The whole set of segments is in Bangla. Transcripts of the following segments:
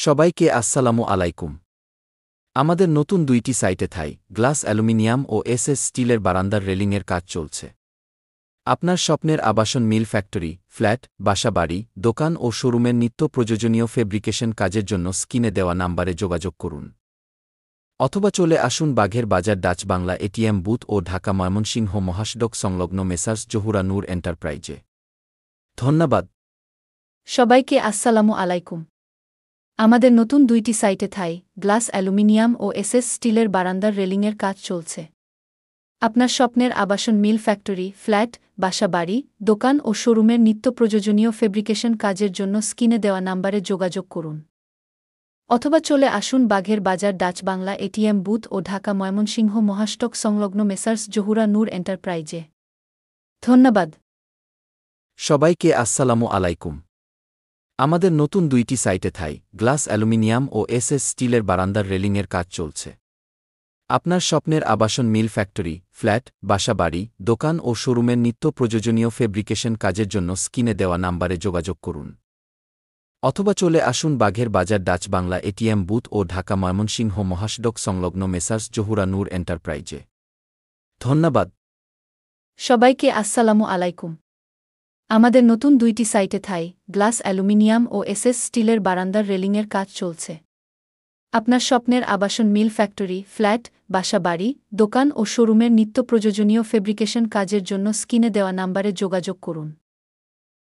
সবাইকে আসসালামু আলাইকুম। আমাদের নতুন 2টি সাইটে থাই গ্লাস অ্যালুমিনিয়াম ও এসএস স্টিলের বারান্দার রেলিংয়ের কাজ চলছে। আপনার স্বপ্নের আবাসন মিল ফ্যাক্টরি, ফ্ল্যাট, বাসাবাড়ি, দোকান ও শোরুমের নিত্য প্রয়োজনীয় ফেব্রিকেশন কাজের জন্য স্ক্রিনে দেওয়া নাম্বারে যোগাযোগ করুন। অথবা চলে আসুন বাঘের বাজার ডাচ বাংলা এটিএম বুথ ও ঢাকা ময়মনসিংহ মহাসড়ক সংলগ্ন মেসার্স জহুরা নূর এন্টারপ্রাইজে। ধন্যবাদ। সবাইকে আসসালামু আলাইকুম। আমাদের নতুন 2টি সাইটে থাই গ্লাস অ্যালুমিনিয়াম ও এসএস স্টিলের বারান্দার রেলিংয়ের কাজ চলছে। আপনার স্বপ্নের আবাসন মিল ফ্যাক্টরি, ফ্ল্যাট, বাসাবাড়ি, দোকান ও শোরুমের নিত্য প্রয়োজনীয় ফেব্রিকেশন কাজের জন্য স্ক্রিনে দেওয়া নাম্বারে যোগাযোগ করুন। অথবা চলে আসুন বাঘের বাজার ডাচ বাংলা এটিএম বুথ ও ঢাকা ময়মনসিংহ মহাসড়ক সংলগ্ন মেসার্স জহুরা নূর এন্টারপ্রাইজে। ধন্যবাদ। সবাইকে আসসালামু আলাইকুম। আমাদের নতুন 2টি সাইটে থাই গ্লাস অ্যালুমিনিয়াম ও এসএস স্টিলের বারান্দার রেলিংয়ের কাজ চলছে। আপনার স্বপ্নের আবাসন মিল ফ্যাক্টরি, ফ্ল্যাট, বাসাবাড়ি, দোকান ও শোরুমের নিত্য প্রয়োজনীয় ফেব্রিকেশন কাজের জন্য স্ক্রিনে দেওয়া নাম্বারে যোগাযোগ করুন। অথবা চলে আসুন বাঘের বাজার ডাচ বাংলা এটিএম বুথ ও ঢাকা ময়মনসিংহ মহাসড়ক সংলগ্ন মেসার্স জহুরা নূর এন্টারপ্রাইজে। ধন্যবাদ। সবাইকে আসসালামু আলাইকুম। আমাদের নতুন 2টি সাইটে থাই গ্লাস অ্যালুমিনিয়াম ও এসএস স্টিলের বারান্দার রেলিংয়ের কাজ চলছে। আপনার স্বপ্নের আবাসন মিল ফ্যাক্টরি, ফ্ল্যাট, বাসাবাড়ি, দোকান ও শোরুমের নিত্য প্রয়োজনীয় ফেব্রিকেশন কাজের জন্য স্ক্রিনে দেওয়া নাম্বারে যোগাযোগ করুন।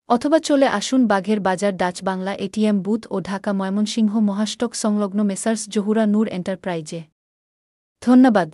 অথবা চলে আসুন বাঘের বাজার ডাচ বাংলা এটিএম বুথ ও ঢাকা ময়মনসিংহ মহাসড়ক সংলগ্ন মেসার্স জহুরা নূর এন্টারপ্রাইজে। ধন্যবাদ।